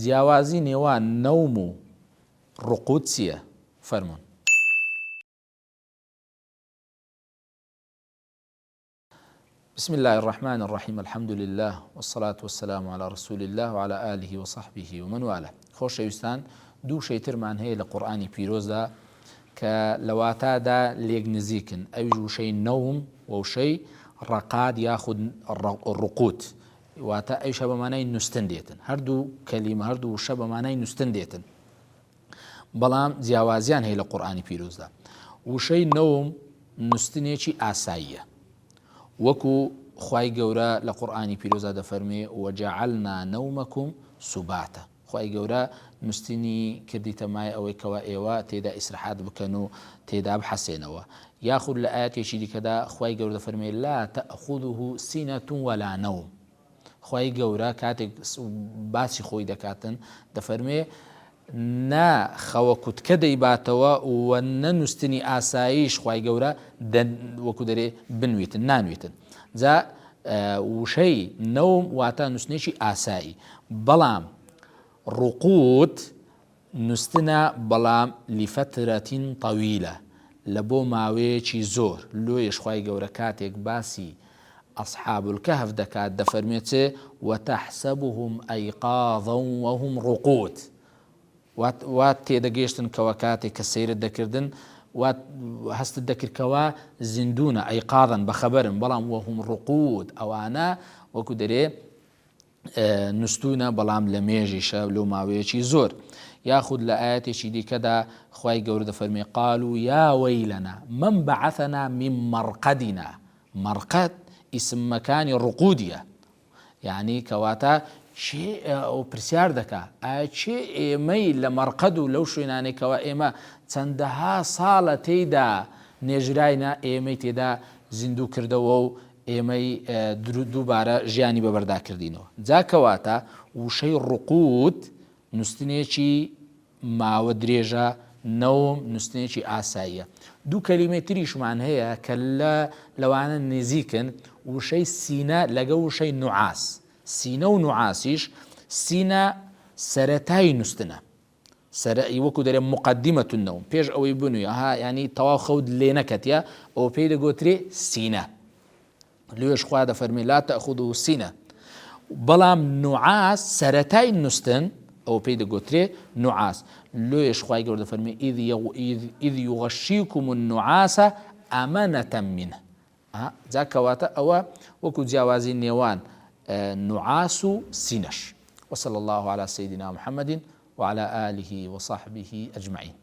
جیاوازی نێوان نەوم و ڕقوود چییە؟ فەرموون. بسم الله الرحمن الرحيم الحمد لله والصلاة والسلام على رسول الله وعلى آله وصحبه ومن والاه. خۆشەویستان، دوو شەیترمان هەیە لە قورئانی پیرۆزدا کە لە واتادا لێک نزیکن، ئەویش وشەی نەوم و وشەی ڕەقاد یاخود ڕقوود، واتە ئەویش بە مانای نووستن دێتن. هەردوو کەلیمە هەردوو وشە بە مانای نووستن دێتن، بەڵام جیاوازیان هەیە لە قورئانی پیرۆزدا. وشەی نەوم نووستنێکی ئاساییە، وەکو خوای گەورە لە قورئانی پیرۆزدا دەفەرمێ وەجەعەلنا نەومەکم سوباتە. خوای گەورە نووستنی کردیتە مای ئەوەی کەوا ئێوە تێدا ئیسراحات بکەن و تێدا بحەسێنەوە. یاخود لە ئاەتێکی دیکەدا خوای گەورە دەفەرمێ لا تەأخوذه سینەة ولا نەوم. خوای گەورە کاتێک باسی خۆی دەکاتن دەفەرمێ نا خەوەکوتکە دەیباتەوە و نە نووستنی ئاساییش خوای گەورە وەکو دەرێ بنوێتن نانوێتن. جا وشەی نەوم واتە نووستنێکی ئاسایی، بەڵام ڕقوود نووستنە بەڵام لیفترەتین طەویلە، لە بۆ ماوەیەکی زۆر. لۆیش خوای گەورە کاتێک باسی ئەصحاب الکەهف دەکات دەفەرمێت چێ وتەحسەبهم ئەیقاظا وهم ڕقوود، وات تێدەگەیشتن کەوە کاتێک کە سەیرت دەکردن وات هەستت دەکردکەوە زیندونە ئەیقاظن بەخەبەرن، بەڵام وهم ڕقوود ئەوانە وەکو دەرێ نووستونە بەڵام لە مێژیشە لەو ماوەیەکی زۆر. یاخود لە ئاەتێکی دیکەدا خوای گەورە دەفەرمێ قالوا یا وەیلەنا من بەعەثەنا من مەرقەدینا. مەرقەد ئیسم مەکانی ڕقودیە، یعنی کەواتە چێ ئەو پرسیار دەکا ئایا چێ ئێمەی لە مەرقەد و لەو شوێنانێکەوە ئێمە چەندەها ساڵە تێیدا نێژراینا، ئێمەی تێدا زیندوو کردەوە و ئێمەی دووبارە ژیانی بەبەرداکردینەوە. جا کەواتە وشەی ڕقوود نووستنێکی ماوە درێژە، نەوم نووستنێکی ئاساییە. دوو کەلیمەی تریشمان هەیە کە لەوانە نزیکن، وشەی سینە لەگە وشەی نوعاس. سینە و نوعاسیش، سینە سەرەتای نووستنە، وەکو دەرێ مقەدیمەة النەوم، پێش ئەوەی بنووی ینی تەواو خەوت لێ نەکەتە ئەوە پێی دەگوترێ سینە. لێش خوا دەفەرمێ لا تەأخوذه سینە. بەڵام نوعاس سەرەتای نووستن ئەوە پێی دەگوترێ نوعاس. لێش خوای گەورە دەفەرمێ ئیذ یوغەشیکم النوعاس ئەمەنەة منه. جا کەواتە ئەوە وەکو جیاوازی نێوان نوعاس و سینەش. وصلى الله على سيدنا محمد وعلى آله وصحبه أجمعين.